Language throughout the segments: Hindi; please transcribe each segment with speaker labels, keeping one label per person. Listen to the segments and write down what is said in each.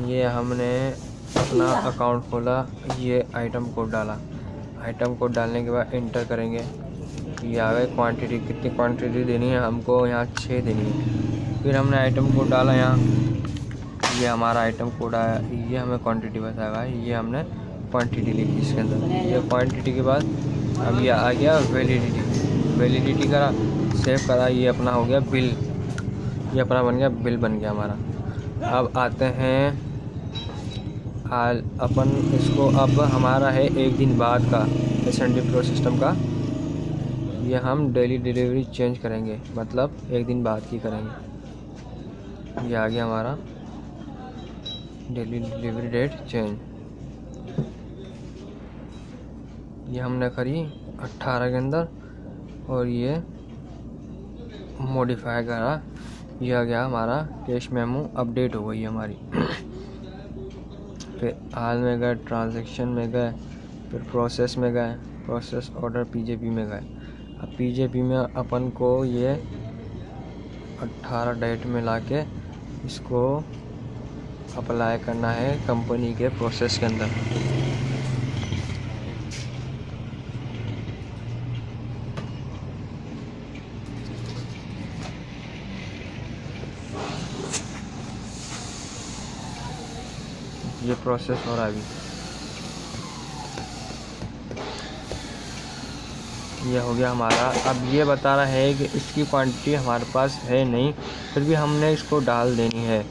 Speaker 1: ये हमने अपना अकाउंट खोला, ये आइटम कोड डाला। आइटम कोड डालने के बाद इंटर करेंगे। ये आ गए क्वांटिटी, कितनी क्वांटिटी देनी है हमको, यहाँ 6 देनी है। फिर हमने आइटम कोड डाला यहाँ, ये हमारा आइटम कोड आया, ये हमें क्वांटिटी बताएगा। ये हमने क्वांटिटी लिखी इसके अंदर। ये क्वांटिटी के बाद अब ये आ गया वैलिडिटी करा, सेव करा, ये अपना हो गया बिल, ये अपना बन गया बिल, बन गया हमारा। अब आते हैं अपन इसको, अब हमारा है 1 दिन बाद का S&D प्रो सिस्टम का। ये हम डेली डिलीवरी चेंज करेंगे, मतलब 1 दिन बाद की करेंगे। ये आ गया हमारा डेली डिलीवरी डेट चेंज। ये हमने करी 18 के अंदर, और ये मॉडिफाई करा। ये आ गया हमारा कैश मेमो, अपडेट हो गई हमारी। फिर हाल में गए, ट्रांजैक्शन में गए, फिर प्रोसेस में गए, प्रोसेस ऑर्डर PJP में गए। अब PJP में अपन को ये 18 डेट में लाके इसको अप्लाई करना है कंपनी के प्रोसेस के अंदर। ये प्रोसेस हो रहा है अभी। ये हो गया हमारा। अब ये बता रहा है कि इसकी क्वांटिटी हमारे पास है नहीं, फिर भी हमने इसको डाल देनी है।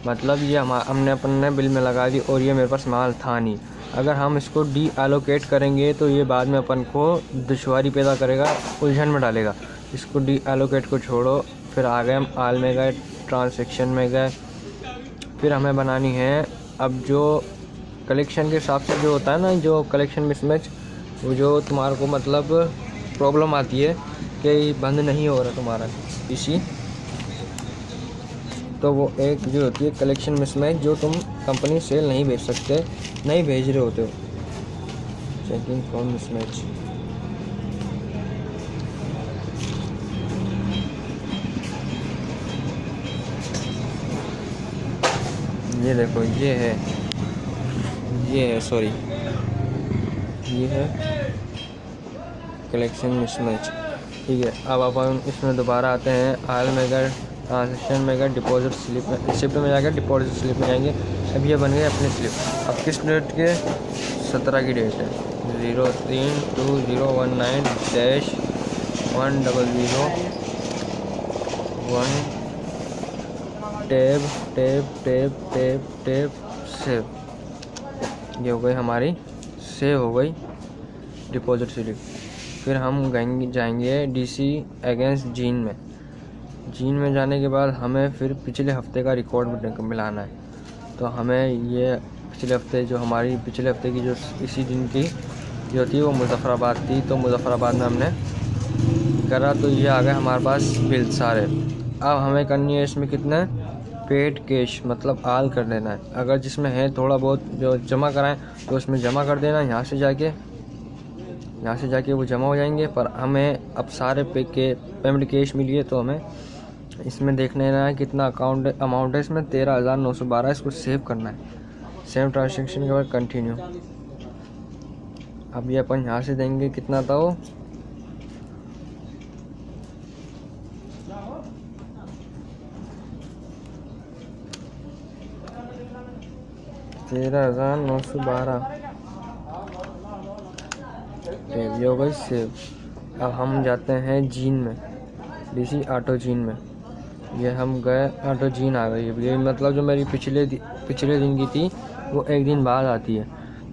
Speaker 1: मतलब ये हमने अपने बिल में लगा दी, और ये मेरे पास माल था नहीं। अगर हम इसको डी एलोकेट करेंगे तो ये बाद में अपन को दुश्वारी पैदा करेगा, उलझन में डालेगा। इसको डी एलोकेट को छोड़ो। फिर आ गए हम आल में गए, ट्रांसैक्शन में गए। फिर हमें बनानी है अब जो कलेक्शन के हिसाब से जो होता है ना, जो कलेक्शन मिसमैच, वो जो तुम्हारे को मतलब प्रॉब्लम आती है कि बंद नहीं हो रहा तुम्हारा इसी, तो वो एक जो होती है कलेक्शन मिसमैच, जो तुम कंपनी सेल नहीं भेज सकते, नहीं भेज रहे होते हो। चेकिंग फॉर मिसमैच, ये देखो, ये है सॉरी, ये है कलेक्शन मिसमैच। ठीक है, अब अपन इसमें दोबारा आते हैं। आल में गए, ट्रांजेक्शन में गए, डिपॉजिट स्लिप में, शिफ्ट में जाकर डिपॉजिट स्लिप में जाएंगे। अब ये बन गए अपने स्लिप। अब किस डेट के, 17 की डेट है, 03/2019-100-1 टैब सेव। ये हो गई हमारी, सेव हो गई डिपॉजिट स्लिप। फिर हम जाएंगे DC अगेंस्ट जीन में जाने के बाद हमें फिर पिछले हफ्ते का रिकॉर्ड मिलाना है। तो हमें ये पिछले हफ्ते जो हमारी पिछले हफ्ते की जो इसी दिन की जो थी वो मुजफ्फराबाद थी, तो मुजफ्फराबाद में हमने करा। तो ये आ गए हमारे पास बिल सारे। अब हमें करनी है इसमें कितना, पेड कैश, मतलब आल कर देना है। अगर जिसमें है थोड़ा बहुत जो जमा कराएं तो उसमें जमा कर देना। यहाँ से जाके वो जमा हो जाएंगे। पर हमें अब सारे पेमेंट कैश मिली है, तो हमें इसमें देखना है कितना अमाउंट है इसमें, 13,912। इसको सेव करना है। सेव ट्रांजेक्शन के बाद कंटिन्यू। अब ये अपन यहाँ से देंगे, कितना था वो, 13,912। ये हो गई सेव। अब हम जाते हैं जीन में, DC ऑटो जीन में। ये हम गए, ऑटो जीन आ गई। ये मतलब जो मेरी पिछले दिन की थी वो 1 दिन बाद आती है।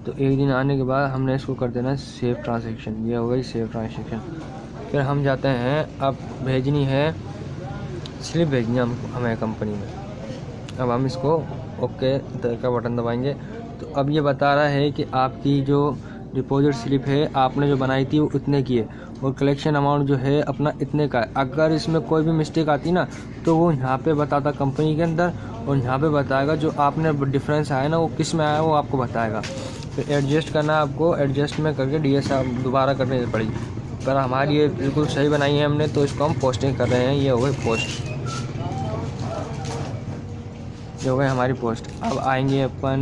Speaker 1: तो 1 दिन आने के बाद हमने इसको कर देना सेव ट्रांजैक्शन। ये हो गई सेव ट्रांजैक्शन। फिर हम जाते हैं, अब भेजनी है स्लिप, भेजनी है हमें कंपनी में। अब हम इसको ओके का बटन दबाएंगे। तो अब ये बता रहा है कि आपकी जो डिपॉजिट स्लिप है आपने जो बनाई थी वो इतने की है, और कलेक्शन अमाउंट जो है अपना इतने का है। अगर इसमें कोई भी मिस्टेक आती ना तो वो यहाँ पे बताता कंपनी के अंदर, और यहाँ पे बताएगा जो आपने डिफरेंस आया ना वो किस में आया वो आपको बताएगा। फिर एडजस्ट करना, आपको एडजस्ट में करके DS दोबारा करनी पड़ेगी। पर हमारी ये बिल्कुल सही बनाई है हमने, तो इसको हम पोस्टिंग कर रहे हैं। ये हो गई पोस्ट। ये हो गई हमारी पोस्ट। अब आएंगे अपन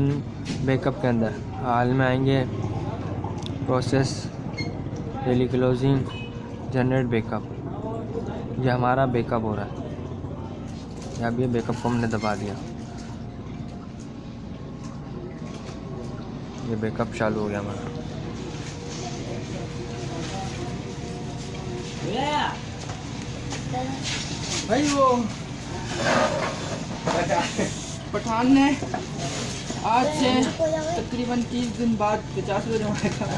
Speaker 1: बैकअप के अंदर। हाल में आएंगे process, daily closing, generate backup. ये हमारा बैकअप हो रहा है। अब ये बैकअप को हमने दबा दिया, ये बैकअप चालू हो गया हमारा।
Speaker 2: भाई वो पठान ने आज से तकरीबन 30 दिन बाद 50 बजे मारा।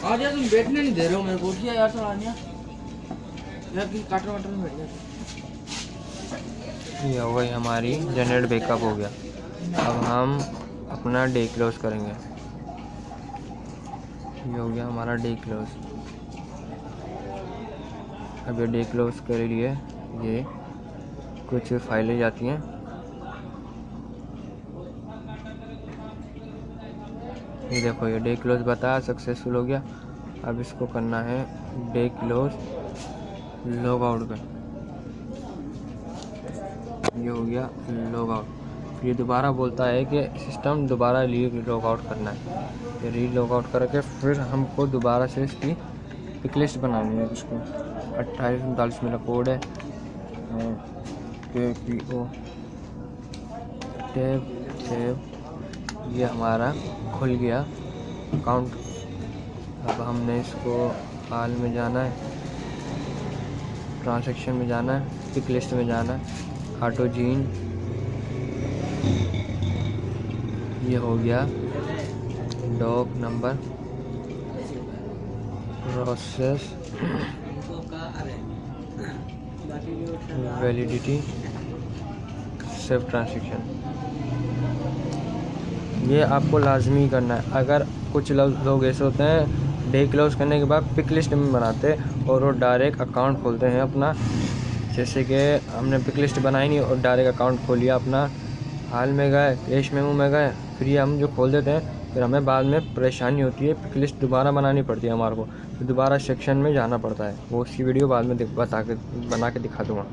Speaker 2: आज यार तुम बैठने नहीं दे रहे हो मेरे को। उठिए यार थोड़ा आनिया यार, काटर वाटर में बैठ गया।
Speaker 1: ये हो गई हमारी जनरेट बैकअप हो गया। अब हम अपना डे क्लोज करेंगे। ये हो गया हमारा डे क्लोज। अब ये डे क्लोज के लिए ये कुछ फाइलें जाती हैं। ये देखो, ये डे क्लोज बताया सक्सेसफुल हो गया। अब इसको करना है डे क्लोज लॉग आउट पे। ये हो गया लॉग आउट। फिर ये दोबारा बोलता है कि सिस्टम दोबारा लॉग आउट करना है। ये री लॉग आउट करके फिर हमको दोबारा से इसकी पिक लिस्ट बनानी है। इसको 2839 मेरा कोड है। KPO tab save. ये हमारा खुल गया अकाउंट। अब हमने इसको हाल में जाना है, ट्रांजैक्शन में जाना है, पिक लिस्ट में जाना है, ऑटोजीन। ये हो गया doc number, process, validity, save transaction. ये आपको लाजमी करना है। अगर कुछ लोग ऐसे होते हैं डे क्लोज करने के बाद पिक लिस्ट में बनाते और वो डायरेक्ट अकाउंट खोलते हैं अपना। जैसे कि हमने पिक लिस्ट बनाई नहीं और डायरेक्ट अकाउंट खोल लिया अपना, हाल में गए, कैश मेमो में गए, फिर ये हम जो खोल देते हैं, फिर हमें बाद में परेशानी होती है। पिक लिस्ट दोबारा बनानी पड़ती है हमारे को, फिर दोबारा सेक्शन में जाना पड़ता है। वो उसकी वीडियो बाद में बना के दिखा दूँगा।